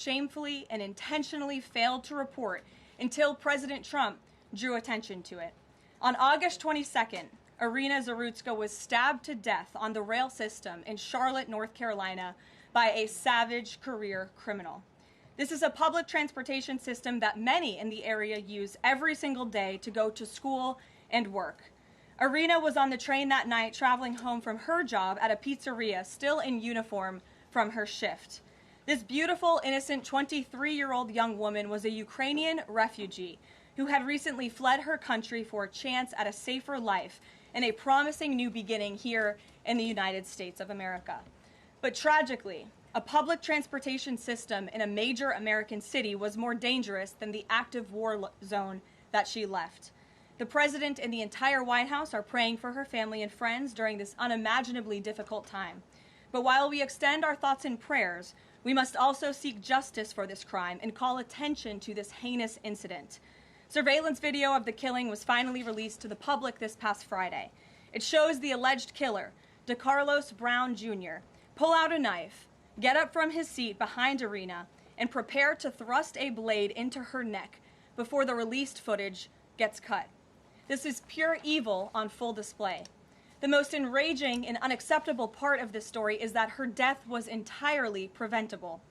shamefully and intentionally failed to report until President Trump drew attention to it. On August 22nd, Irina Zarutska was stabbed to death on the rail system in Charlotte, North Carolina, by a savage career criminal. This is a public transportation system that many in the area use every single day to go to school and work. Irina was on the train that night traveling home from her job at a pizzeria, still in uniform from her shift. This beautiful, innocent 23-year-old young woman was a Ukrainian refugee who had recently fled her country for a chance at a safer life and a promising new beginning here in the United States of America. But tragically, a public transportation system in a major American city was more dangerous than the active war zone that she left. The president and the entire White House are praying for her family and friends during this unimaginably difficult time. But while we extend our thoughts and prayers, we must also seek justice for this crime and call attention to this heinous incident. Surveillance video of the killing was finally released to the public this past Friday. It shows the alleged killer, DeCarlos Brown Jr., pull out a knife, get up from his seat behind Irina, and prepare to thrust a blade into her neck before the released footage gets cut. This is pure evil on full display. The most enraging and unacceptable part of this story is that her death was entirely preventable.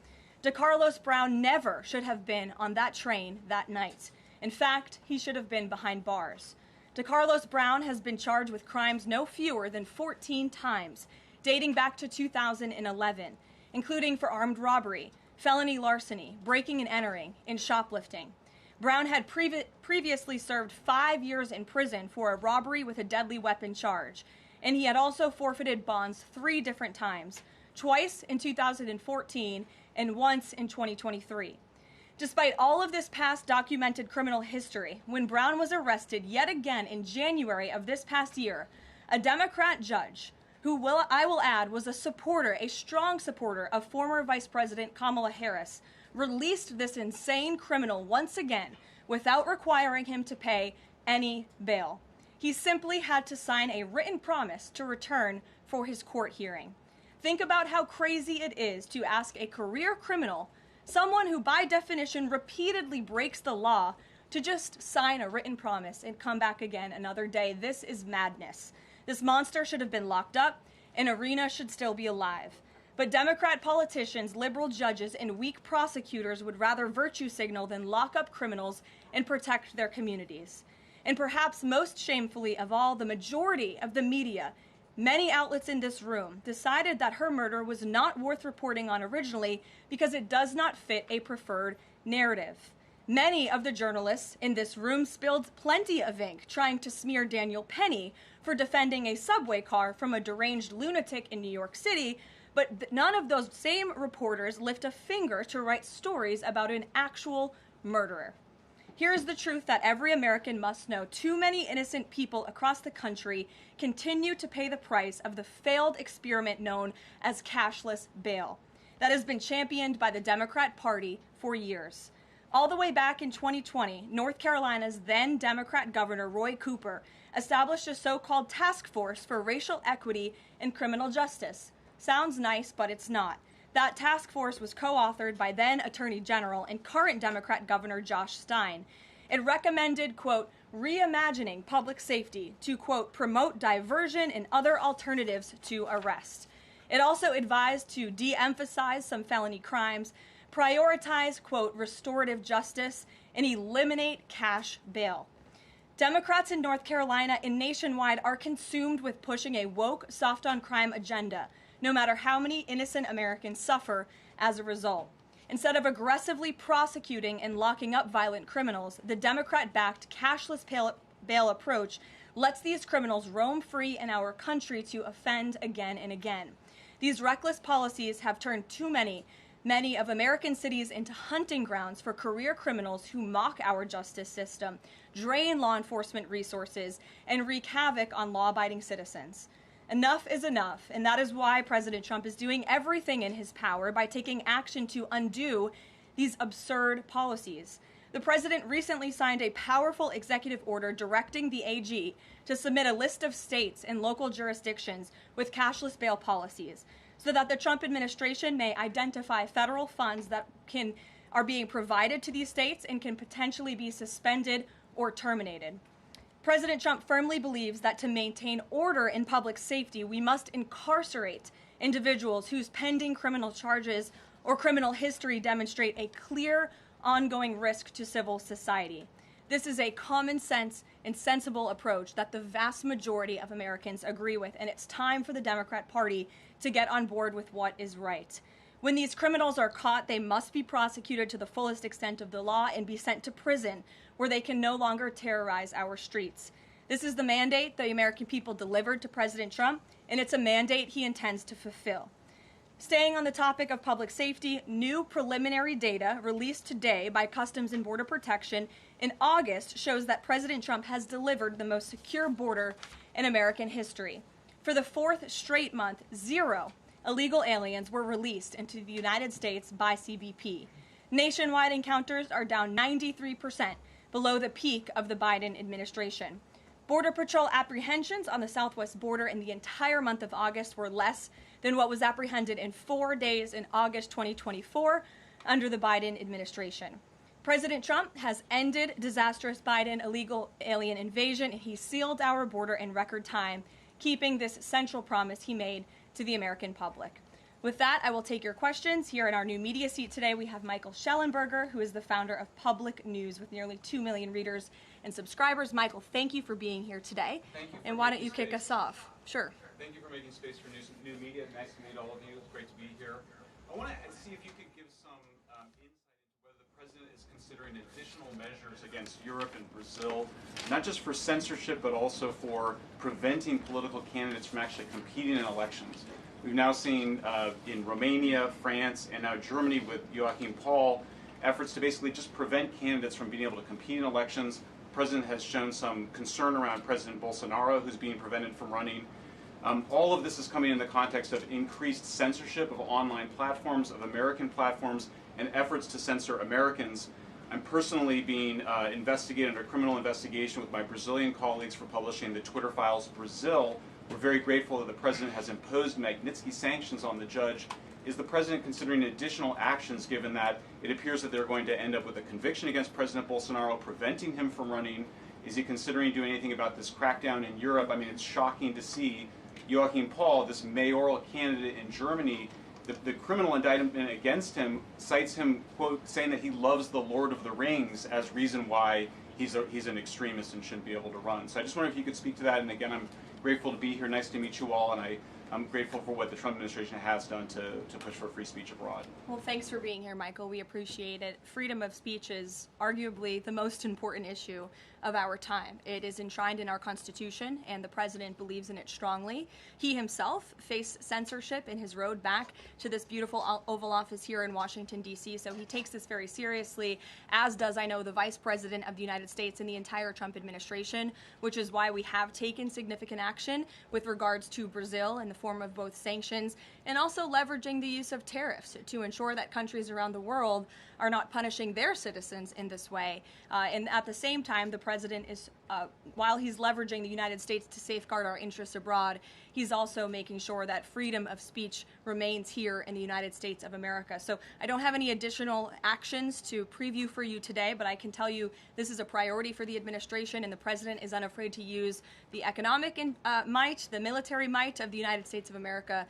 DeCarlos Brown never should have been on that train that night. In fact, he should have been behind bars. DeCarlos Brown has been charged with crimes no fewer than 14 times, dating back to 2011, including for armed robbery, felony larceny, breaking and entering, and shoplifting. Brown had previously served 5 years in prison for a robbery with a deadly weapon charge, and he had also forfeited bonds 3 different times, twice in 2014 and once in 2023. Despite all of this past documented criminal history, when Brown was arrested yet again in January of this past year, a Democrat judge, who I will add was a strong supporter of former Vice President Kamala Harris, released this insane criminal once again without requiring him to pay any bail. He simply had to sign a written promise to return for his court hearing. Think about how crazy it is to ask a career criminal, someone who by definition repeatedly breaks the law, to just sign a written promise and come back again another day. This is madness. This monster should have been locked up, and Irina should still be alive. But Democrat politicians, liberal judges, and weak prosecutors would rather virtue signal than lock up criminals and protect their communities. And perhaps most shamefully of all, the majority of the media, many outlets in this room, decided that her murder was not worth reporting on originally because it does not fit a preferred narrative. Many of the journalists in this room spilled plenty of ink trying to smear Daniel Penny for defending a subway car from a deranged lunatic in New York City, but none of those same reporters lift a finger to write stories about an actual murderer. Here's the truth that every American must know. Too many innocent people across the country continue to pay the price of the failed experiment known as cashless bail that has been championed by the Democrat Party for years. All the way back in 2020, North Carolina's then Democrat Governor Roy Cooper established a so-called task force for racial equity and criminal justice. Sounds nice, but it's not. That task force was co-authored by then Attorney General and current Democrat Governor Josh Stein. It recommended, quote, reimagining public safety to, quote, promote diversion and other alternatives to arrest. It also advised to de-emphasize some felony crimes, prioritize, quote, restorative justice, and eliminate cash bail. Democrats in North Carolina and nationwide are consumed with pushing a woke, soft-on-crime agenda, no matter how many innocent Americans suffer as a result. Instead of aggressively prosecuting and locking up violent criminals, the Democrat-backed cashless bail approach lets these criminals roam free in our country to offend again and again. These reckless policies have turned too many of American cities into hunting grounds for career criminals who mock our justice system, drain law enforcement resources, and wreak havoc on law-abiding citizens. Enough is enough, and that is why President Trump is doing everything in his power by taking action to undo these absurd policies. The president recently signed a powerful executive order directing the AG to submit a list of states and local jurisdictions with cashless bail policies. so that the Trump administration may identify federal funds that are being provided to these states and can potentially be suspended or terminated. President Trump firmly believes that to maintain order in public safety, we must incarcerate individuals whose pending criminal charges or criminal history demonstrate a clear, ongoing risk to civil society. This is a common sense and sensible approach that the vast majority of Americans agree with, and it's time for the Democrat Party to get on board with what is right. When these criminals are caught, they must be prosecuted to the fullest extent of the law and be sent to prison, where they can no longer terrorize our streets. This is the mandate the American people delivered to President Trump, and it's a mandate he intends to fulfill. Staying on the topic of public safety, new preliminary data released today by Customs and Border Protection in August shows that President Trump has delivered the most secure border in American history. For the fourth straight month, 0 illegal aliens were released into the United States by CBP. Nationwide encounters are down 93%, below the peak of the Biden administration. Border Patrol apprehensions on the southwest border in the entire month of August were less than what was apprehended in 4 days in August 2024 under the Biden administration. President Trump has ended disastrous Biden illegal alien invasion, and he sealed our border in record time, keeping this central promise he made to the American public. With that, I will take your questions. Here in our new media seat today, we have Michael Schellenberger, who is the founder of Public News with nearly 2 million readers and subscribers. Michael, thank you for being here today. Thank you. And why don't you kick us off? Sure. Thank you for making space for new media. Nice to meet all of you. It's great to be here. I want to see if you could give some insight into whether the president is considering additional measures against Europe and Brazil, not just for censorship, but also for preventing political candidates from actually competing in elections. We've now seen in Romania, France, and now Germany with Joachim Paul, efforts to basically just prevent candidates from being able to compete in elections. The president has shown some concern around President Bolsonaro, who's being prevented from running. All of this is coming in the context of increased censorship of online platforms, of American platforms, and efforts to censor Americans. I'm personally being investigated under criminal investigation with my Brazilian colleagues for publishing the Twitter Files Brazil. We're very grateful that the president has imposed Magnitsky sanctions on the judge. Is the president considering additional actions, given that it appears that they're going to end up with a conviction against President Bolsonaro, preventing him from running? Is he considering doing anything about this crackdown in Europe? I mean, it's shocking to see Joachim Paul, this mayoral candidate in Germany, the criminal indictment against him cites him, quote, saying that he loves the Lord of the Rings as reason why he's an extremist and shouldn't be able to run. So I just wonder if you could speak to that. And again, I'm grateful to be here. Nice to meet you all. And I'm grateful for what the Trump administration has done to push for free speech abroad. Well, thanks for being here, Michael. We appreciate it. Freedom of speech is arguably the most important issue of our time. It is enshrined in our Constitution, and the president believes in it strongly. He himself faced censorship in his road back to this beautiful Oval Office here in Washington, D.C., so he takes this very seriously, as does, I know, the Vice President of the United States and the entire Trump administration, which is why we have taken significant action with regards to Brazil in the form of both sanctions and also leveraging the use of tariffs to ensure that countries around the world are not punishing their citizens in this way. And at the same time, the president is, while he's leveraging the United States to safeguard our interests abroad, he's also making sure that freedom of speech remains here in the United States of America. So I don't have any additional actions to preview for you today, but I can tell you this is a priority for the administration, and the president is unafraid to use the economic might, the military might of the United States of America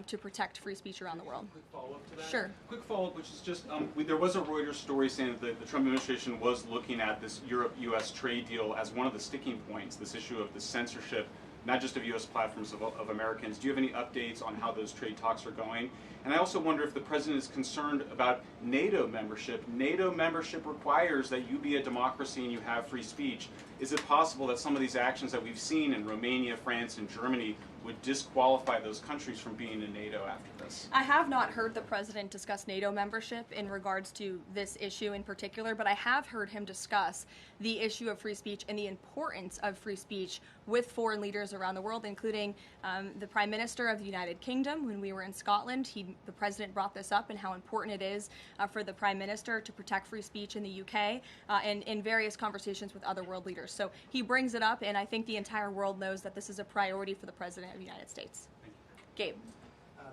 to protect free speech around the world. Quick follow-up to that? Sure. Quick follow-up, which is just, there was a Reuters story saying that the Trump administration was looking at this Europe-U.S. trade deal as one of the sticking points, this issue of the censorship, not just of U.S. platforms, of Americans. Do you have any updates on how those trade talks are going? And I also wonder if the president is concerned about NATO membership. NATO membership requires that you be a democracy and you have free speech. Is it possible that some of these actions that we've seen in Romania, France, and Germany would disqualify those countries from being in NATO after this? I have not heard the president discuss NATO membership in regards to this issue in particular, but I have heard him discuss the issue of free speech and the importance of free speech with foreign leaders around the world, including the Prime Minister of the United Kingdom. When we were in Scotland, the president brought this up and how important it is for the Prime Minister to protect free speech in the UK and in various conversations with other world leaders. So he brings it up, and I think the entire world knows that this is a priority for the President of the United States. Thank you. Gabe.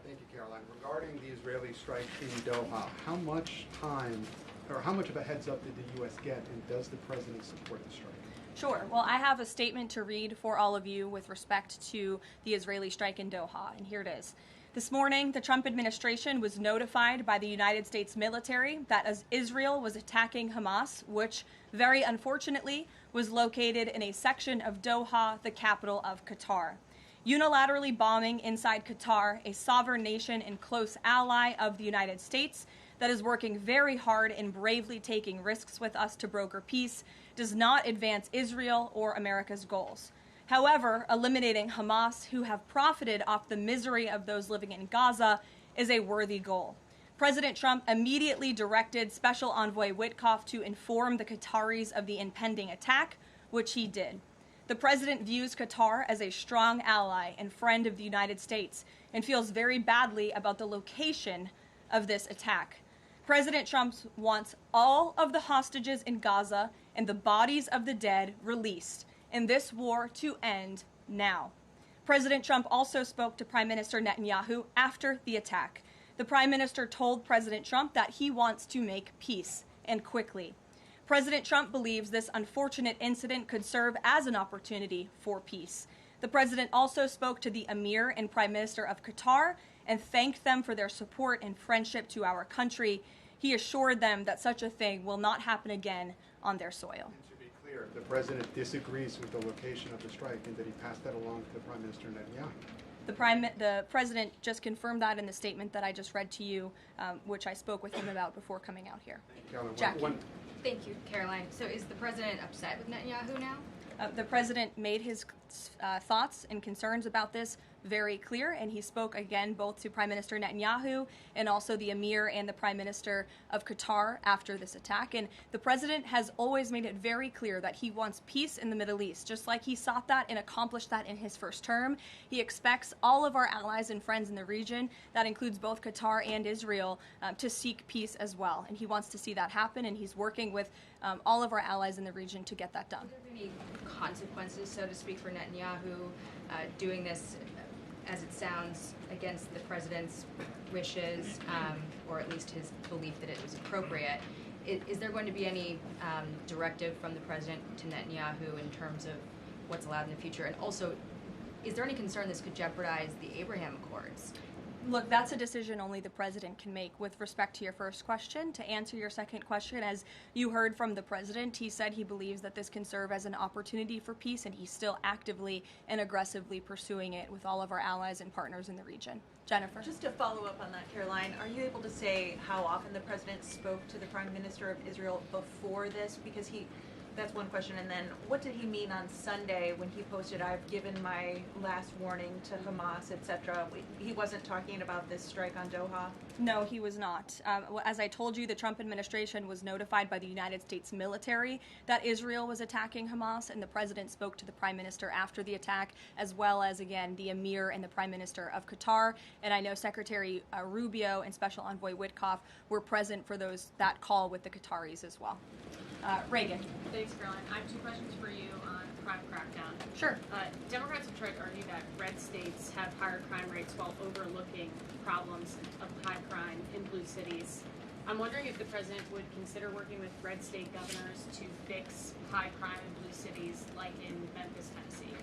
Thank you, Karoline. Regarding the Israeli strike in Doha, how much time or how much of a heads up did the U.S. get, and does the president support the strike? Sure. Well, I have a statement to read for all of you with respect to the Israeli strike in Doha, and here it is. This morning, the Trump administration was notified by the United States military that as Israel was attacking Hamas, which very unfortunately was located in a section of Doha, the capital of Qatar. Unilaterally bombing inside Qatar, a sovereign nation and close ally of the United States that is working very hard and bravely taking risks with us to broker peace, does not advance Israel or America's goals. However, eliminating Hamas, who have profited off the misery of those living in Gaza, is a worthy goal. President Trump immediately directed Special Envoy Witkoff to inform the Qataris of the impending attack, which he did. The president views Qatar as a strong ally and friend of the United States and feels very badly about the location of this attack. President Trump wants all of the hostages in Gaza and the bodies of the dead released, and this war to end now. President Trump also spoke to Prime Minister Netanyahu after the attack. The Prime Minister told President Trump that he wants to make peace, and quickly. President Trump believes this unfortunate incident could serve as an opportunity for peace. The president also spoke to the Emir and Prime Minister of Qatar and thanked them for their support and friendship to our country. He assured them that such a thing will not happen again on their soil. And to be clear, the president disagrees with the location of the strike, and that he passed that along to Prime Minister Netanyahu. The president just confirmed that in the statement that I just read to you, which I spoke with him about before coming out here. Jackie. Thank you, Karoline. So is the president upset with Netanyahu now? The president made his thoughts and concerns about this very clear, and he spoke again both to Prime Minister Netanyahu and also the Emir and the Prime Minister of Qatar after this attack. And the president has always made it very clear that he wants peace in the Middle East, just like he sought that and accomplished that in his first term. He expects all of our allies and friends in the region, that includes both Qatar and Israel, to seek peace as well. And he wants to see that happen, and he's working with all of our allies in the region to get that done. Are there any consequences, so to speak, for Netanyahu doing this, as it sounds, against the president's wishes, or at least his belief that it was appropriate? Is there going to be any directive from the president to Netanyahu in terms of what's allowed in the future? And also, is there any concern this could jeopardize the Abraham Accords? Look, that's a decision only the president can make. With respect to your first question, to answer your second question, as you heard from the president, he said he believes that this can serve as an opportunity for peace, and he's still actively and aggressively pursuing it with all of our allies and partners in the region. Jennifer? Just to follow up on that, Karoline, are you able to say how often the president spoke to the Prime Minister of Israel before this? Because that's one question. And then what did he mean on Sunday when he posted, "I've given my last warning to Hamas," etc.? He wasn't talking about this strike on Doha? No, he was not. As I told you, the Trump administration was notified by the United States military that Israel was attacking Hamas, and the president spoke to the Prime Minister after the attack, as well as, again, the Emir and the Prime Minister of Qatar. And I know Secretary Rubio and Special Envoy Witkoff were present for that call with the Qataris as well. Reagan. Thanks, Caroline. I have two questions for you on crime crackdown. Sure. Democrats have tried to argue that red states have higher crime rates while overlooking problems of high crime in blue cities. I'm wondering if the president would consider working with red state governors to fix high crime in blue cities like in Memphis, Tennessee.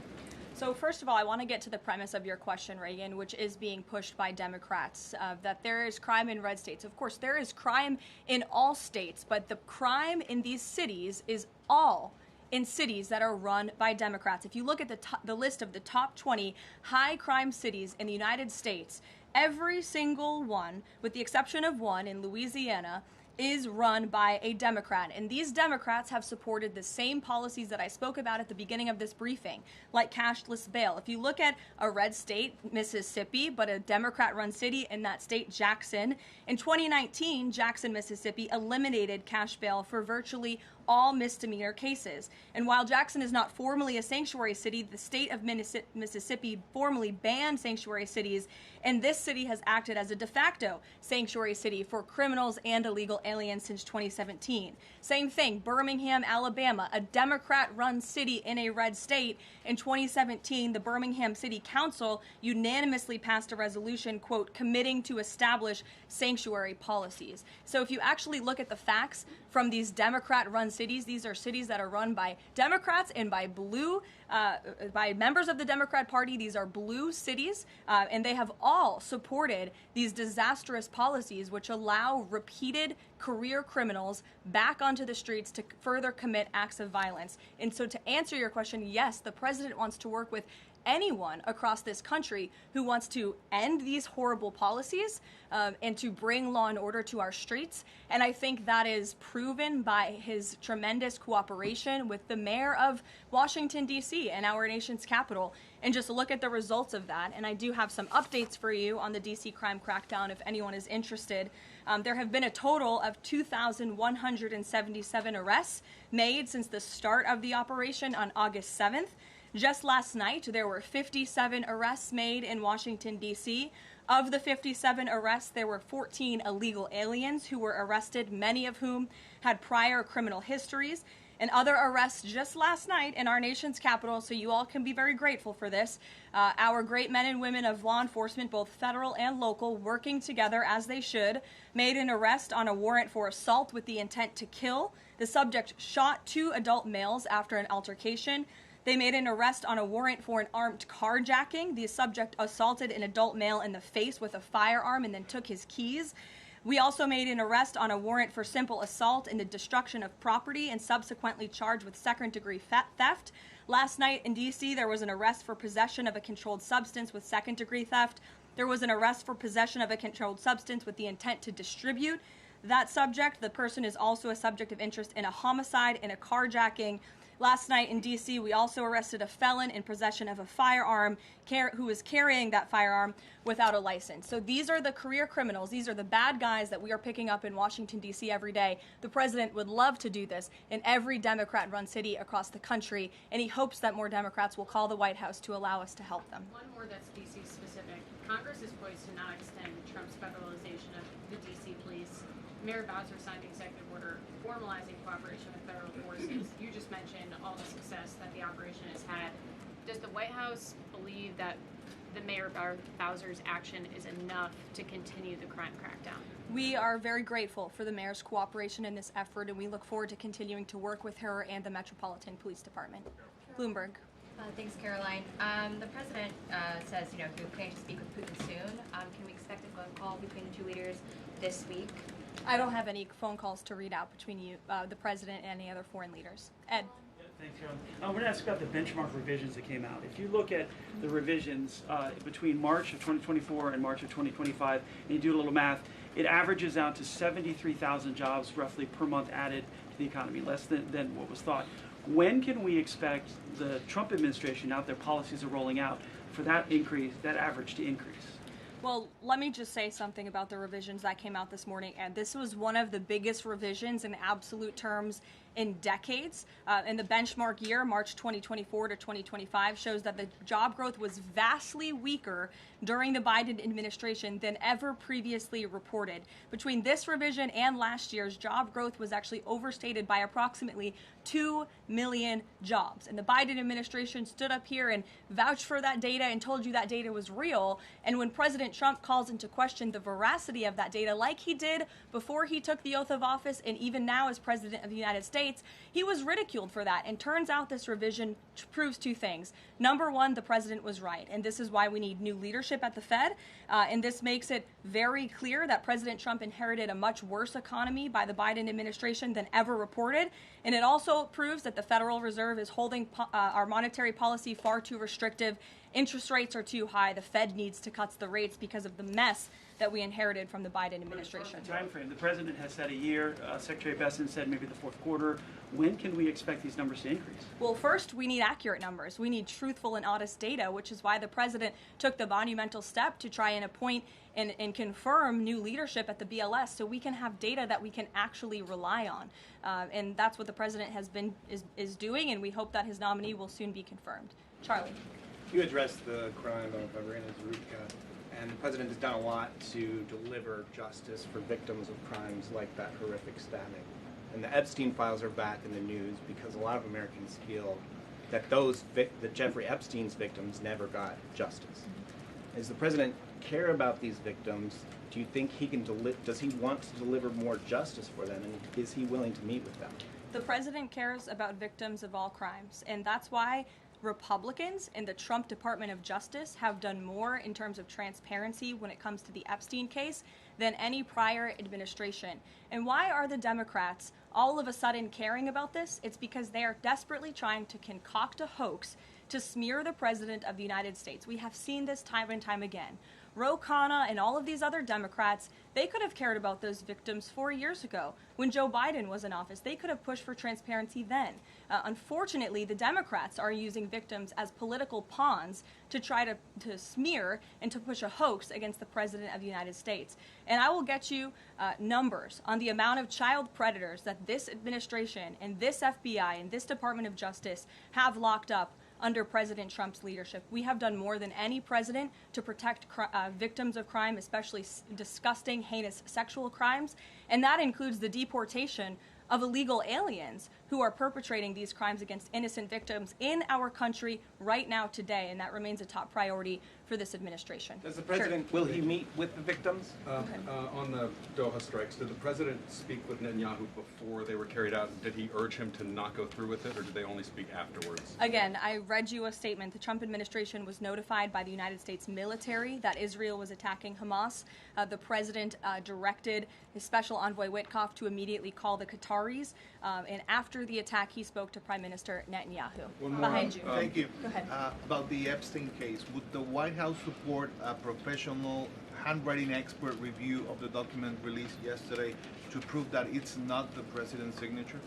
So first of all, I want to get to the premise of your question, Reagan, which is being pushed by Democrats, that there is crime in red states. Of course, there is crime in all states, but the crime in these cities is all in cities that are run by Democrats. If you look at the list of the top 20 high crime cities in the United States, every single one, with the exception of one in Louisiana, is run by a Democrat. And these Democrats have supported the same policies that I spoke about at the beginning of this briefing, like cashless bail. If you look at a red state, Mississippi, but a Democrat-run city in that state, Jackson, in 2019, Jackson, Mississippi eliminated cash bail for virtually all misdemeanor cases. And while Jackson is not formally a sanctuary city, the state of Mississippi formally banned sanctuary cities, and this city has acted as a de facto sanctuary city for criminals and illegal aliens since 2017. Same thing, Birmingham, Alabama, a Democrat-run city in a red state. In 2017, the Birmingham City Council unanimously passed a resolution, quote, committing to establish sanctuary policies. So if you actually look at the facts from these Democrat-run cities, these are cities that are run by Democrats and by by members of the Democrat Party. These are blue cities, and they have all supported these disastrous policies which allow repeated career criminals back onto the streets to further commit acts of violence. And so to answer your question, yes, the president wants to work with anyone across this country who wants to end these horrible policies and to bring law and order to our streets. And I think that is proven by his tremendous cooperation with the mayor of Washington, D.C. and our nation's capital. And just look at the results of that. And I do have some updates for you on the D.C. crime crackdown if anyone is interested. There have been a total of 2,177 arrests made since the start of the operation on August 7th. Just last night, there were 57 arrests made in Washington, D.C. Of the 57 arrests, there were 14 illegal aliens who were arrested, many of whom had prior criminal histories. And other arrests just last night in our nation's capital, so you all can be very grateful for this. Our great men and women of law enforcement, both federal and local, working together as they should, made an arrest on a warrant for assault with the intent to kill. The subject shot 2 adult males after an altercation. They made an arrest on a warrant for an armed carjacking. The subject assaulted an adult male in the face with a firearm and then took his keys. We also made an arrest on a warrant for simple assault and the destruction of property and subsequently charged with second-degree theft. Last night in D.C., there was an arrest for possession of a controlled substance with second-degree theft. There was an arrest for possession of a controlled substance with the intent to distribute that subject. The person is also a subject of interest in a homicide and a carjacking. Last night in D.C., we also arrested a felon in possession of a firearm who was carrying that firearm without a license. So these are the career criminals. These are the bad guys that we are picking up in Washington, D.C. every day. The president would love to do this in every Democrat-run city across the country, and he hopes that more Democrats will call the White House to allow us to help them. One more that's D.C. specific. Congress is poised to not extend Trump's federalization of the D.C. police. Mayor Bowser signed the executive order formalizing cooperation with federal forces. You just mentioned all the success that the operation has had. Does the White House believe that the Mayor Bowser's action is enough to continue the crime crackdown? We are very grateful for the mayor's cooperation in this effort, and we look forward to continuing to work with her and the Metropolitan Police Department. Bloomberg. Thanks, Caroline. The president says, he'll plan to speak with Putin soon. Can we expect a phone call between the two leaders this week? I don't have any phone calls to read out between you, the president, and any other foreign leaders. Ed. Thanks, Carolyn. I want to ask about the benchmark revisions that came out. If you look at the revisions between March of 2024 and March of 2025, and you do a little math, it averages out to 73,000 jobs roughly per month added to the economy, less than what was thought. When can we expect the Trump administration, now their policies are rolling out, for that increase, that average to increase? Well, let me just say something about the revisions that came out this morning. And this was one of the biggest revisions in absolute terms in decades. And the benchmark year, March 2024 to 2025, shows that the job growth was vastly weaker during the Biden administration than ever previously reported. Between this revision and last year's, job growth was actually overstated by approximately 2 million jobs. And the Biden administration stood up here and vouched for that data and told you that data was real. And when President Trump calls into question the veracity of that data, like he did before he took the oath of office and even now as President of the United States, he was ridiculed for that. And turns out this revision proves 2 things. Number one, the president was right. And this is why we need new leadership at the Fed. And this makes it very clear that President Trump inherited a much worse economy by the Biden administration than ever reported. And it also proves that the Federal Reserve is holding our monetary policy far too restrictive. Interest rates are too high. The Fed needs to cut the rates because of the mess that we inherited from the Biden administration. Time frame. The president has said a year. Secretary Besson said maybe the 4th quarter. When can we expect these numbers to increase? Well, first, we need accurate numbers. We need truthful and honest data, which is why the president took the monumental step to try and appoint and confirm new leadership at the BLS so we can have data that we can actually rely on. And that's what the president is doing, and we hope that his nominee will soon be confirmed. Charlie. You addressed the crime of Irina Zarutska and the president has done a lot to deliver justice for victims of crimes like that horrific stabbing. And the Epstein files are back in the news because a lot of Americans feel that that Jeffrey Epstein's victims never got justice. Does the president care about these victims? Do you think he can does he want to deliver more justice for them, and is he willing to meet with them? The president cares about victims of all crimes, and that's why Republicans in the Trump Department of Justice have done more in terms of transparency when it comes to the Epstein case than any prior administration. And why are the Democrats all of a sudden caring about this? It's because they are desperately trying to concoct a hoax to smear the President of the United States. We have seen this time and time again. Ro Khanna and all of these other Democrats, they could have cared about those victims 4 years ago when Joe Biden was in office. They could have pushed for transparency then. Unfortunately, the Democrats are using victims as political pawns to try to smear and to push a hoax against the President of the United States. And I will get you numbers on the amount of child predators that this administration and this FBI and this Department of Justice have locked up under President Trump's leadership. We have done more than any president to protect victims of crime, especially disgusting, heinous sexual crimes, and that includes the deportation of illegal aliens who are perpetrating these crimes against innocent victims in our country right now today, and that remains a top priority for this administration. Does the president, will he meet with the victims? On the Doha strikes, did the president speak with Netanyahu before they were carried out? Did he urge him to not go through with it, or did they only speak afterwards? Again, I read you a statement. The Trump administration was notified by the United States military that Israel was attacking Hamas. The president directed his special envoy Witkoff to immediately call the Qataris, and after the attack, he spoke to Prime Minister Netanyahu. One more. Behind you. Thank you. Go ahead. About the Epstein case, would the White House support a professional handwriting expert review of the document released yesterday to prove that it's not the president's signature?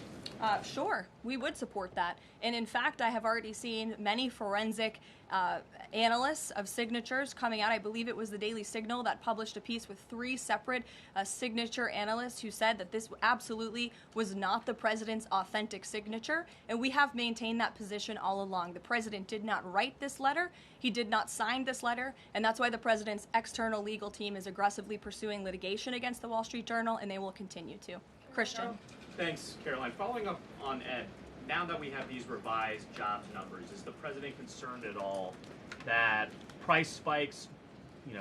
Sure, we would support that. And in fact, I have already seen many forensic analysts of signatures coming out. I believe it was the Daily Signal that published a piece with 3 separate signature analysts who said that this absolutely was not the president's authentic signature. And we have maintained that position all along. The president did not write this letter. He did not sign this letter. And that's why the president's external legal team is aggressively pursuing litigation against the Wall Street Journal, and they will continue to. Christian. Thanks, Caroline. Following up on Ed, now that we have these revised jobs numbers, is the president concerned at all that price spikes,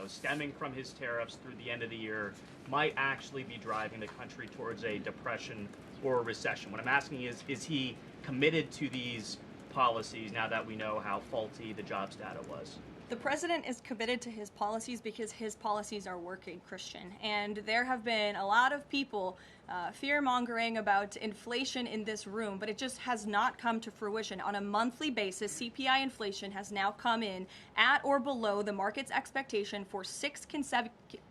stemming from his tariffs through the end of the year, might actually be driving the country towards a depression or a recession? What I'm asking is he committed to these policies now that we know how faulty the jobs data was? The president is committed to his policies because his policies are working, Christian. And there have been a lot of people fear-mongering about inflation in this room, but it just has not come to fruition. On a monthly basis, CPI inflation has now come in at or below the market's expectation for 6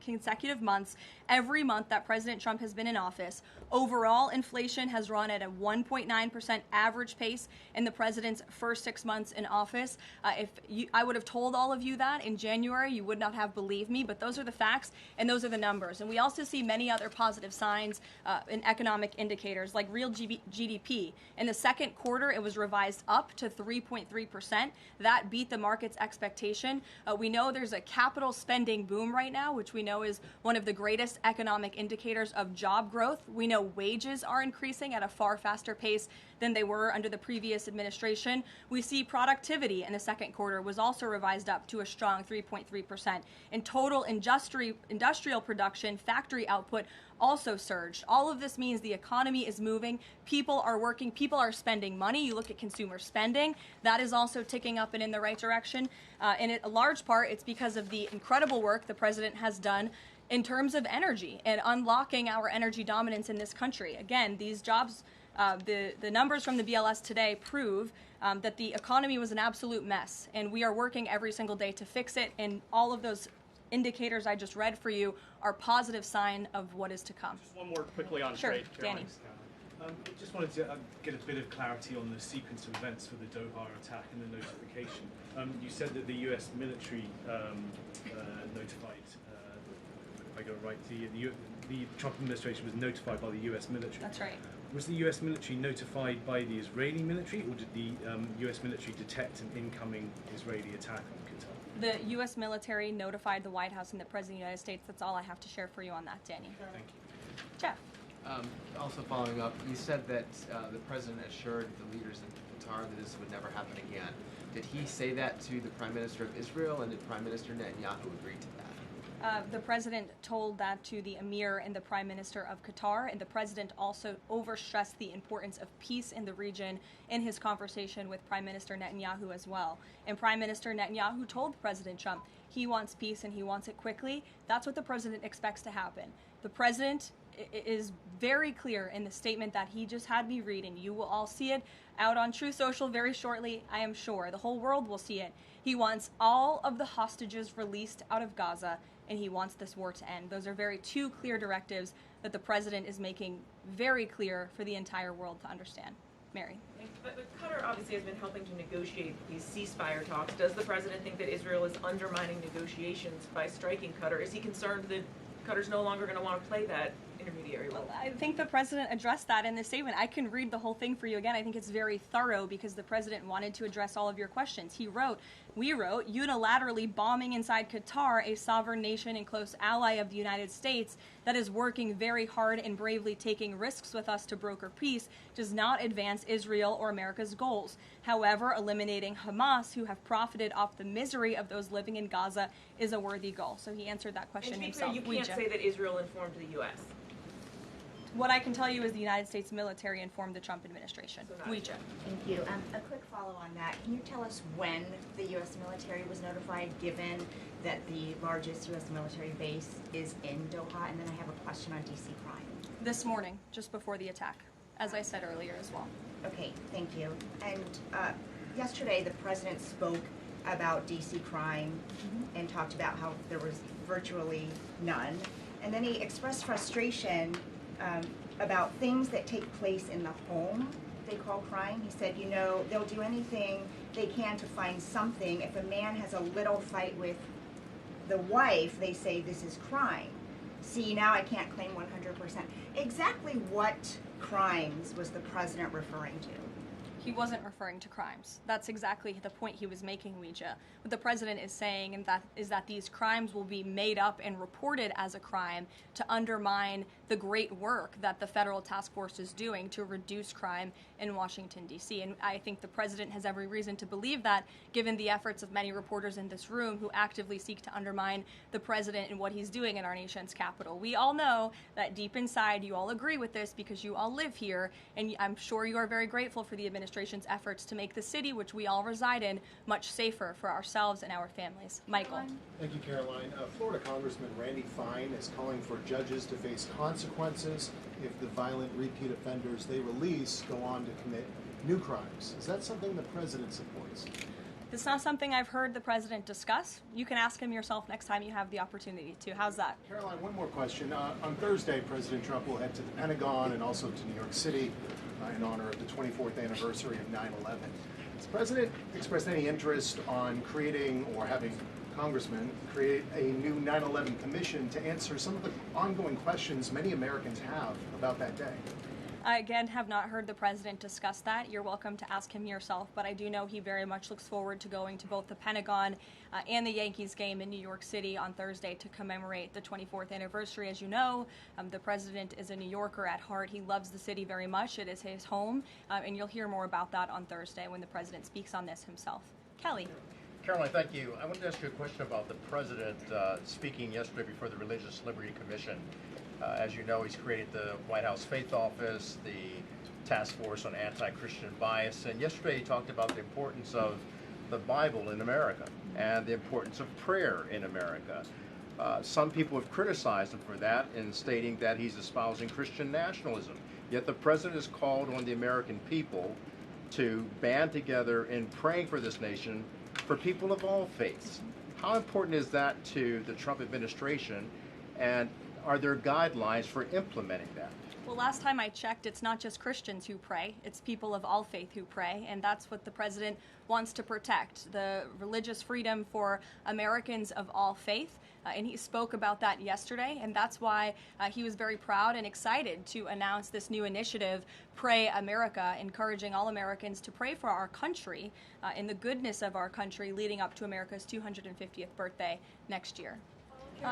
consecutive months, every month that President Trump has been in office. Overall, inflation has run at a 1.9% average pace in the president's first 6 months in office. I would have told all of you that in January, you would not have believed me, but those are the facts and those are the numbers. And we also see many other positive signs in economic indicators like real GDP. In the second quarter, it was revised up to 3.3%. That beat the market's expectation. We know there's a capital spending boom right now, which we know is one of the greatest economic indicators of job growth. We know wages are increasing at a far faster pace than they were under the previous administration. We see productivity in the second quarter was also revised up to a strong 3.3%. And total industrial production, factory output also surged. All of this means the economy is moving, people are working, people are spending money. You look at consumer spending, that is also ticking up and in the right direction. And in a large part, it's because of the incredible work the president has done in terms of energy and unlocking our energy dominance in this country. Again, these jobs, the numbers from the BLS today prove that the economy was an absolute mess, and we are working every single day to fix it, and all of those indicators I just read for you are positive sign of what is to come. Just one more quickly on sure, trade, Danny. I just wanted to get a bit of clarity on the sequence of events for the Doha attack and the notification. You said that the U.S. military notified, if I got it right, the Trump administration was notified by the U.S. military. That's right. Was the U.S. military notified by the Israeli military, or did the U.S. military detect an incoming Israeli attack on Qatar? The U.S. military notified the White House and the President of the United States. That's all I have to share for you on that, Danny. Thank you. Jeff. Also following up, you said that the President assured the leaders in Qatar that this would never happen again. Did he say that to the Prime Minister of Israel, and did Prime Minister Netanyahu agree to that? The President told that to the Emir and the Prime Minister of Qatar, and the President also overstressed the importance of peace in the region in his conversation with Prime Minister Netanyahu as well. And Prime Minister Netanyahu told President Trump he wants peace and he wants it quickly. That's what the President expects to happen. The President is very clear in the statement that he just had me read, and you will all see it out on True Social very shortly, I am sure. The whole world will see it. He wants all of the hostages released out of Gaza, and he wants this war to end. Those are two clear directives that the President is making very clear for the entire world to understand. Mary. But Qatar obviously has been helping to negotiate these ceasefire talks. Does the President think that Israel is undermining negotiations by striking Qatar? Is he concerned that Qatar's no longer going to want to play that intermediary role? I think the President addressed that in the statement. I can read the whole thing for you again. I think it's very thorough because the President wanted to address all of your questions. We wrote, unilaterally bombing inside Qatar, a sovereign nation and close ally of the United States that is working very hard and bravely taking risks with us to broker peace, does not advance Israel or America's goals. However, eliminating Hamas, who have profited off the misery of those living in Gaza, is a worthy goal. So he answered that question himself. And to be clear, you can't say that Israel informed the U.S. What I can tell you is the United States military informed the Trump administration. Thank you. A quick follow on that. Can you tell us when the U.S. military was notified, given that the largest U.S. military base is in Doha? And then I have a question on D.C. crime. This morning, just before the attack, as I said earlier as well. Okay, thank you. And yesterday, the President spoke about D.C. crime and talked about how there was virtually none. And then he expressed frustration about things that take place in the home they call crime. He said, they'll do anything they can to find something. If a man has a little fight with the wife, they say this is crime. See, now I can't claim 100%. Exactly what crimes was the President referring to? He wasn't referring to crimes. That's exactly the point he was making, Ouija. What the President is saying is that these crimes will be made up and reported as a crime to undermine the great work that the federal task force is doing to reduce crime in Washington, D.C. And I think the President has every reason to believe that, given the efforts of many reporters in this room who actively seek to undermine the President and what he's doing in our nation's capital. We all know that deep inside you all agree with this because you all live here, and I'm sure you are very grateful for the administration's efforts to make the city, which we all reside in, much safer for ourselves and our families. Michael. Thank you, Caroline. Florida Congressman Randy Fine is calling for judges to face consequences if the violent repeat offenders they release go on to commit new crimes. Is that something the President supports? It's not something I've heard the President discuss. You can ask him yourself next time you have the opportunity to. How's that? Caroline, one more question. On Thursday, President Trump will head to the Pentagon and also to New York City in honor of the 24th anniversary of 9/11. Has the President expressed any interest on creating or having congressmen create a new 9/11 commission to answer some of the ongoing questions many Americans have about that day? I, again, have not heard the President discuss that. You're welcome to ask him yourself, but I do know he very much looks forward to going to both the Pentagon and the Yankees game in New York City on Thursday to commemorate the 24th anniversary. As you know, the President is a New Yorker at heart. He loves the city very much. It is his home, and you'll hear more about that on Thursday when the President speaks on this himself. Kelly. Caroline, thank you. I wanted to ask you a question about the President speaking yesterday before the Religious Liberty Commission. As you know, he's created the White House Faith Office, the Task Force on Anti-Christian Bias, and yesterday he talked about the importance of the Bible in America and the importance of prayer in America. Some people have criticized him for that in stating that he's espousing Christian nationalism. Yet the President has called on the American people to band together in praying for this nation for people of all faiths. How important is that to the Trump administration, and are there guidelines for implementing that? Well, last time I checked, it's not just Christians who pray, it's people of all faith who pray, and that's what the President wants to protect, the religious freedom for Americans of all faith. And he spoke about that yesterday, and that's why he was very proud and excited to announce this new initiative, Pray America, encouraging all Americans to pray for our country and the goodness of our country leading up to America's 250th birthday next year.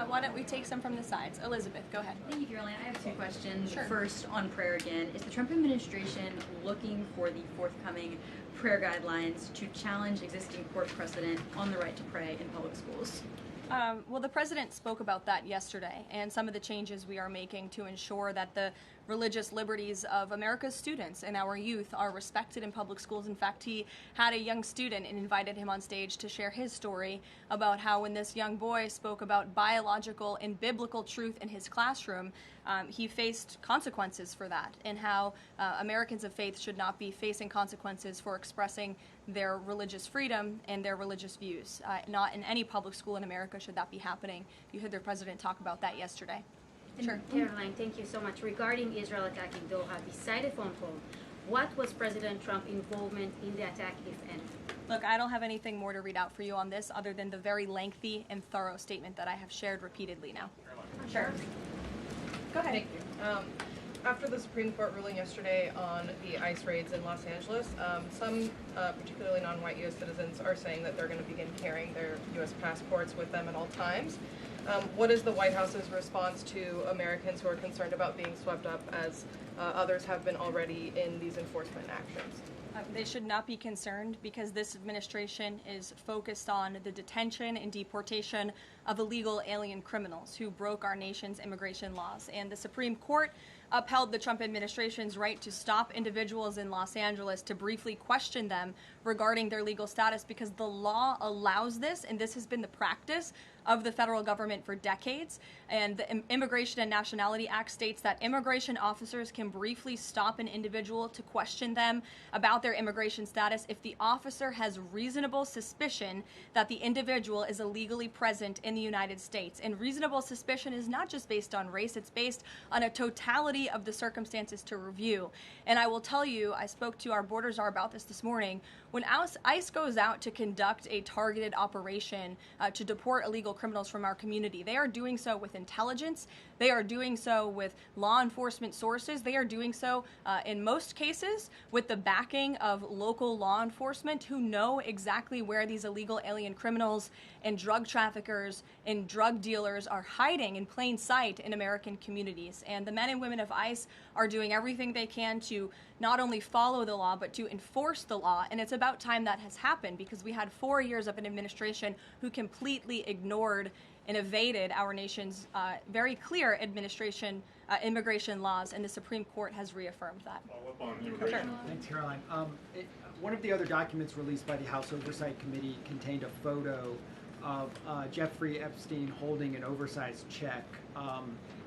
Why don't we take some from the sides? Elizabeth, go ahead. Thank you, Caroline. I have two questions. Sure. First, on prayer again. Is the Trump administration looking for the forthcoming prayer guidelines to challenge existing court precedent on the right to pray in public schools? Well, the president spoke about that yesterday, and some of the changes we are making to ensure that the religious liberties of America's students and our youth are respected in public schools. In fact, he had a young student and invited him on stage to share his story about how when this young boy spoke about biological and biblical truth in his classroom, he faced consequences for that, and how Americans of faith should not be facing consequences for expressing their religious freedom and their religious views. Not in any public school in America should that be happening. You heard the president talk about that yesterday. Sure. Caroline, thank you so much. Regarding Israel attacking Doha, beside a phone call, what was President Trump's involvement in the attack, if any? Look, I don't have anything more to read out for you on this other than the very lengthy and thorough statement that I have shared repeatedly now. Sure. Go ahead. Thank you. After the Supreme Court ruling yesterday on the ICE raids in Los Angeles, some, particularly non-white U.S. citizens, are saying that they're going to begin carrying their U.S. passports with them at all times. What is the White House's response to Americans who are concerned about being swept up, as others have been already, in these enforcement actions? They should not be concerned, because this administration is focused on the detention and deportation of illegal alien criminals who broke our nation's immigration laws. And the Supreme Court upheld the Trump administration's right to stop individuals in Los Angeles to briefly question them regarding their legal status, because the law allows this, and this has been the practice of the federal government for decades. And the Immigration and Nationality Act states that immigration officers can briefly stop an individual to question them about their immigration status if the officer has reasonable suspicion that the individual is illegally present in the United States. And reasonable suspicion is not just based on race, it's based on a totality of the circumstances to review. And I will tell you, I spoke to our border czar about this morning. When ICE goes out to conduct a targeted operation to deport illegal criminals from our community, they are doing so with intelligence, they are doing so with law enforcement sources, they are doing so in most cases with the backing of local law enforcement who know exactly where these illegal alien criminals and drug traffickers and drug dealers are hiding in plain sight in American communities. And the men and women of ICE are doing everything they can to not only follow the law, but to enforce the law. And it's about time that has happened, because we had 4 years of an administration who completely ignored and evaded our nation's very clear immigration laws, and the Supreme Court has reaffirmed that. Sure. Thanks, Caroline. One of the other documents released by the House Oversight Committee contained a photo of Jeffrey Epstein holding an oversized check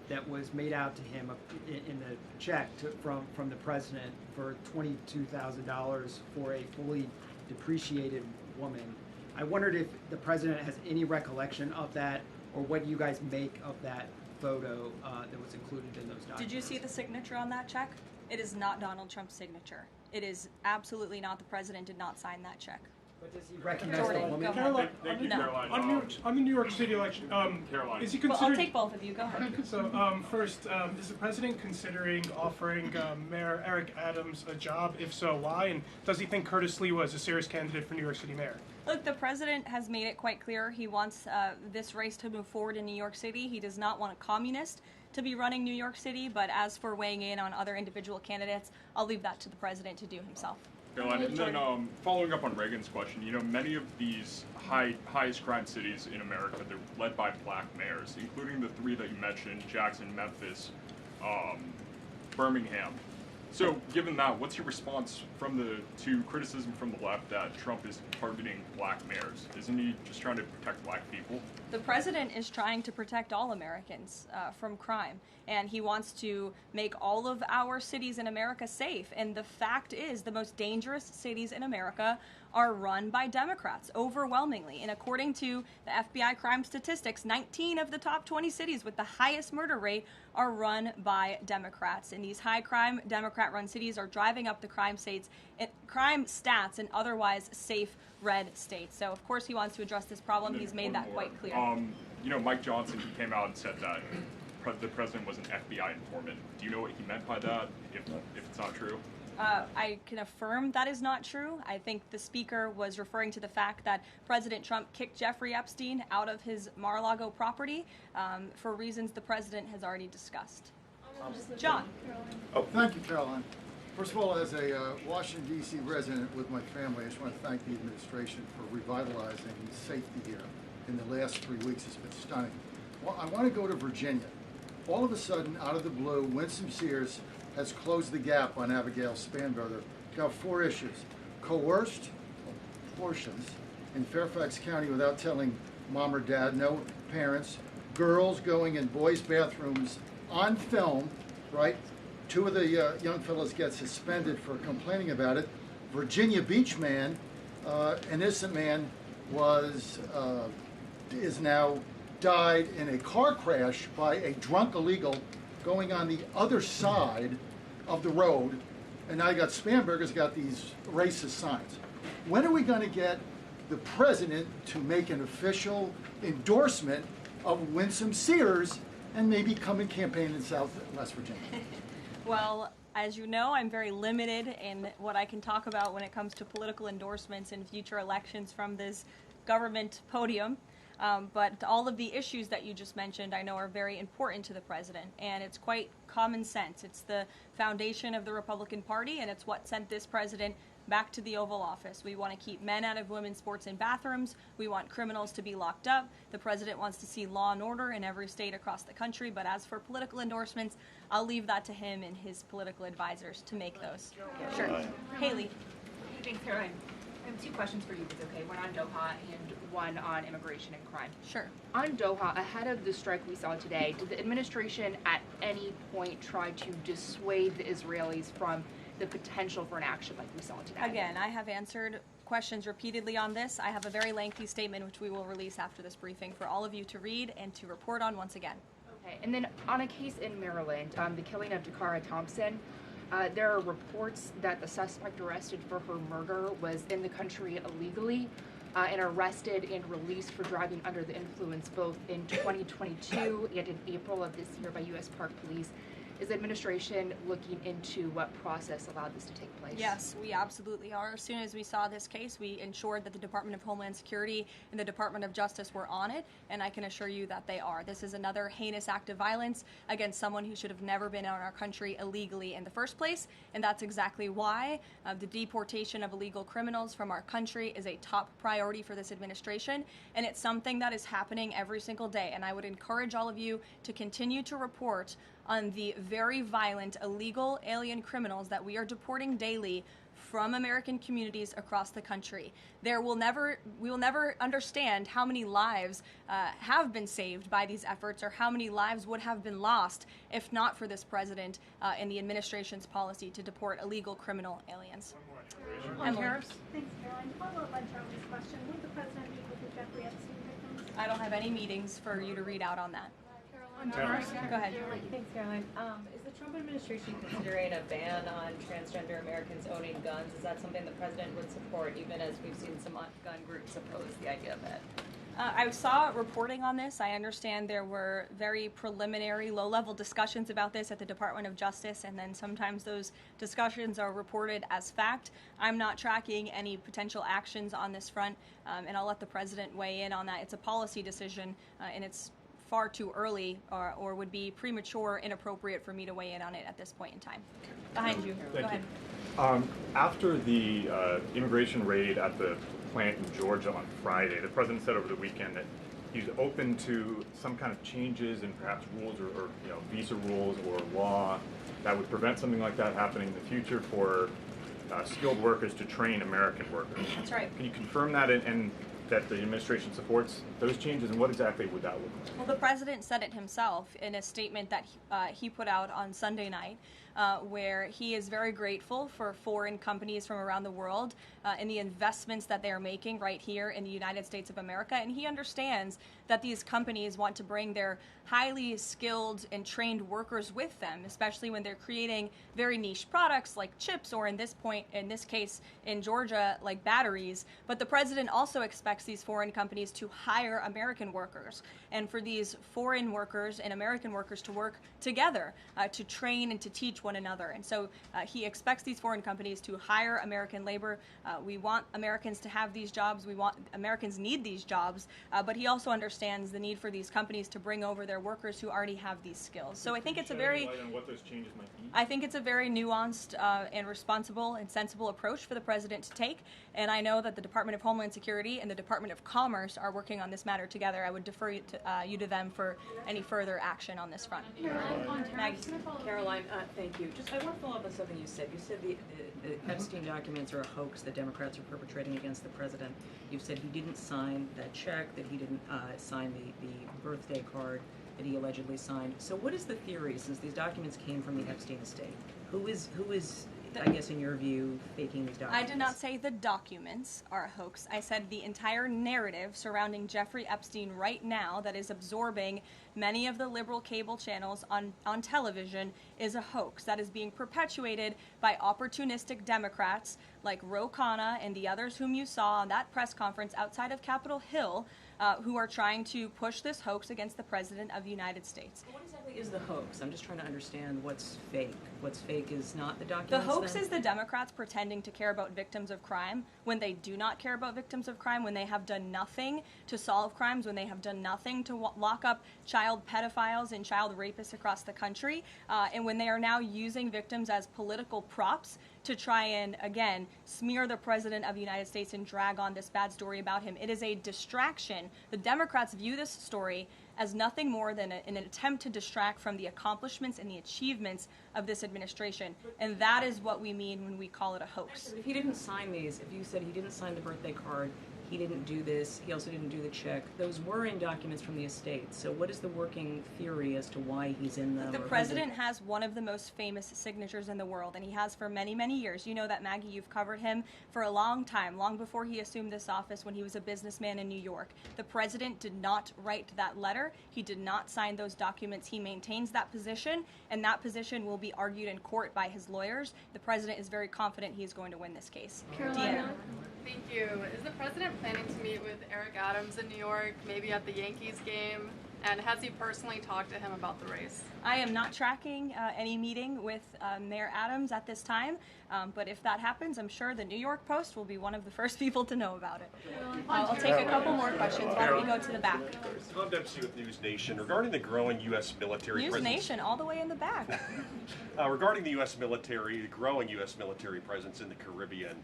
that was made out to him in the check from the president for $22,000 for a fully depreciated woman. I wondered if the president has any recollection of that, or what you guys make of that photo that was included in those documents. Did you see the signature on that check? It is not Donald Trump's signature. It is absolutely not. The president did not sign that check. But does he recognize the woman? Caroline, Thank you, Caroline. on the New York City election, Caroline. Is he Well, considering? I'll take both of you. Go ahead. So, first, is the president considering offering Mayor Eric Adams a job? If so, why? And does he think Curtis Lee was a serious candidate for New York City mayor? Look, the president has made it quite clear he wants this race to move forward in New York City. He does not want a communist to be running New York City, but as for weighing in on other individual candidates, I'll leave that to the president to do himself. Caroline, and then following up on Reagan's question, you know, many of these highest crime cities in America, they're led by black mayors, including the three that you mentioned, Jackson, Memphis, Birmingham. So given that, what's your response to criticism from the left that Trump is targeting black mayors? Isn't he just trying to protect black people? The president is trying to protect all Americans from crime, and he wants to make all of our cities in America safe. And the fact is, the most dangerous cities in America are run by Democrats, overwhelmingly. And according to the FBI crime statistics, 19 of the top 20 cities with the highest murder rate are run by Democrats. And these high-crime, Democrat-run cities are driving up the crime stats in otherwise safe red states. So, of course, he wants to address this problem. He's made that quite clear. Mike Johnson, he came out and said that the president was an FBI informant. Do you know what he meant by that, if it's not true? I can affirm that is not true. I think the speaker was referring to the fact that President Trump kicked Jeffrey Epstein out of his Mar-a-Lago property for reasons the president has already discussed. John. Oh, thank you, Caroline. First of all, as a Washington, D.C. resident with my family, I just want to thank the administration for revitalizing safety here. In the last 3 weeks, it's been stunning. Well, I want to go to Virginia. All of a sudden, out of the blue, Winsome Sears has closed the gap on Abigail Spanberger. Got 4 issues. Coerced abortions in Fairfax County without telling mom or dad, no parents, girls going in boys' bathrooms on film, right? 2 of the young fellows get suspended for complaining about it. Virginia Beach man, an innocent man, is now died in a car crash by a drunk illegal going on the other side of the road, and now you got Spanberger's got these racist signs. When are we going to get the president to make an official endorsement of Winsome Sears and maybe come and campaign in West Virginia? Well, as you know, I'm very limited in what I can talk about when it comes to political endorsements in future elections from this government podium. But all of the issues that you just mentioned I know are very important to the president, and it's quite common sense. It's the foundation of the Republican Party, and it's what sent this president back to the Oval Office. We want to keep men out of women's sports and bathrooms. We want criminals to be locked up. The president wants to see law and order in every state across the country. But as for political endorsements, I'll leave that to him and his political advisors to make those. Sure. Haley. Thanks, Caroline. I have 2 questions for you, if it's okay. One on Doha and one on immigration and crime. Sure. On Doha, ahead of the strike we saw today, did the administration at any point try to dissuade the Israelis from the potential for an action like we saw today? Again, I have answered questions repeatedly on this. I have a very lengthy statement which we will release after this briefing for all of you to read and to report on once again. Okay, and then on a case in Maryland, the killing of Dakara Thompson, there are reports that the suspect arrested for her murder was in the country illegally and arrested and released for driving under the influence both in 2022 and in April of this year by U.S. Park Police. Is the administration looking into what process allowed this to take place? Yes, we absolutely are. As soon as we saw this case, we ensured that the Department of Homeland Security and the Department of Justice were on it, and I can assure you that they are. This is another heinous act of violence against someone who should have never been in our country illegally in the first place, and that's exactly why the deportation of illegal criminals from our country is a top priority for this administration, and it's something that is happening every single day. And I would encourage all of you to continue to report on the very violent illegal alien criminals that we are deporting daily from American communities across the country. We will never understand how many lives have been saved by these efforts, or how many lives would have been lost if not for this president and the administration's policy to deport illegal criminal aliens. Emily. Thanks, Caroline. Follow up on Charlie's question. Would the president meet with the Jeffrey Epstein victims? I don't have any meetings for you to read out on that. Go ahead. Thanks, Caroline. Is the Trump administration considering a ban on transgender Americans owning guns? Is that something the president would support, even as we've seen some gun groups oppose the idea of it? I saw reporting on this. I understand there were very preliminary, low-level discussions about this at the Department of Justice, and then sometimes those discussions are reported as fact. I'm not tracking any potential actions on this front, and I'll let the president weigh in on that. It's a policy decision, and it's far too early or would be premature, inappropriate for me to weigh in on it at this point in time. Behind you. Go ahead. After the immigration raid at the plant in Georgia on Friday, the president said over the weekend that he's open to some kind of changes in perhaps rules or visa rules or law that would prevent something like that happening in the future for skilled workers to train American workers. That's right. Can you confirm that and that the administration supports those changes, and what exactly would that look like? Well, the president said it himself in a statement that he put out on Sunday night. where he is very grateful for foreign companies from around the world and the investments that they are making right here in the United States of America. And he understands that these companies want to bring their highly skilled and trained workers with them, especially when they're creating very niche products like chips, or in this case in Georgia, like batteries. But the president also expects these foreign companies to hire American workers, and for these foreign workers and American workers to work together to train and to teach one another. And so he expects these foreign companies to hire American labor. We want Americans to have these jobs. Americans need these jobs, but he also understands the need for these companies to bring over their workers who already have these skills. So I think it's a very what those changes might be? I think it's a very nuanced and responsible and sensible approach for the president to take. And I know that the Department of Homeland Security and the Department of Commerce are working on this matter together. I would defer you to them for any further action on this front. Maggie. Caroline, thank you. I want to follow up on something you said. You said the Epstein documents are a hoax that Democrats are perpetrating against the president. You've said he didn't sign that check, that he didn't sign the birthday card that he allegedly signed. So what is the theory, since these documents came from the Epstein estate? Who is, I guess, in your view, faking these documents? I did not say the documents are a hoax. I said the entire narrative surrounding Jeffrey Epstein right now that is absorbing many of the liberal cable channels on television is a hoax that is being perpetuated by opportunistic Democrats like Ro Khanna and the others whom you saw on that press conference outside of Capitol Hill, who are trying to push this hoax against the President of the United States. What exactly is the hoax? I'm just trying to understand what's fake. What's fake is not the The documents. hoax is the Democrats pretending to care about victims of crime when they do not care about victims of crime, when they have done nothing to solve crimes, when they have done nothing to lock up child pedophiles and child rapists across the country, and when they are now using victims as political props to try and, again, smear the President of the United States and drag on this bad story about him. It is a distraction. The Democrats view this story as nothing more than an attempt to distract from the accomplishments and the achievements of this administration. And that is what we mean when we call it a hoax. If he didn't sign these, if you said he didn't sign the birthday card, he didn't do this, he also didn't do the check, those were in documents from the estate. So what is the working theory as to why he's in them? The president has one of the most famous signatures in the world, and he has for many, many years. You know that, Maggie, you've covered him for a long time, long before he assumed this office when he was a businessman in New York. The president did not write that letter. He did not sign those documents. He maintains that position, and that position will be argued in court by his lawyers. The president is very confident he is going to win this case. Caroline, thank you. Is the president planning to meet with Eric Adams in New York, maybe at the Yankees game? And has he personally talked to him about the race? I am not tracking any meeting with Mayor Adams at this time, but if that happens, I'm sure the New York Post will be one of the first people to know about it. I'll take a couple more questions. Why don't we go to the back? Tom Dempsey with News Nation. Regarding the growing U.S. military News presence... Nation, all the way in the back. Regarding the U.S. military, the growing U.S. military presence in the Caribbean,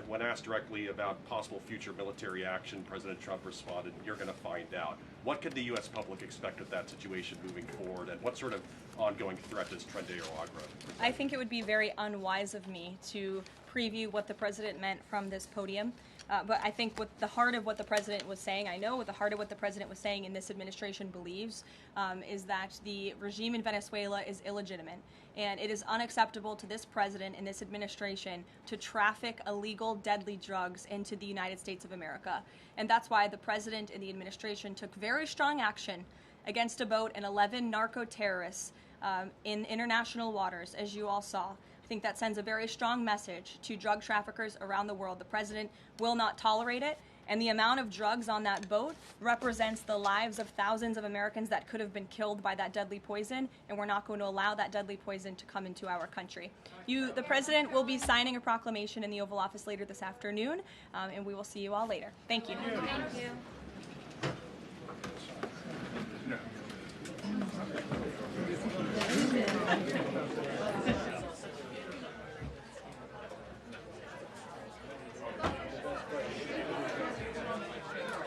when asked directly about possible future military action, President Trump responded, "You're going to find out." What could the U.S. public expect of that situation moving forward, and what sort of ongoing threat does Trendy or Agra? I think it would be very unwise of me to preview what the president meant from this podium. But I think what the heart of what the president was saying, I know what the heart of what the president was saying in this administration believes, is that the regime in Venezuela is illegitimate. And it is unacceptable to this president and this administration to traffic illegal, deadly drugs into the United States of America. And that's why the president and the administration took very strong action against a boat and 11 narco-terrorists in international waters, as you all saw. I think that sends a very strong message to drug traffickers around the world. The president will not tolerate it, and the amount of drugs on that boat represents the lives of thousands of Americans that could have been killed by that deadly poison, and we're not going to allow that deadly poison to come into our country. The president will be signing a proclamation in the Oval Office later this afternoon, and we will see you all later. Thank you. Thank you.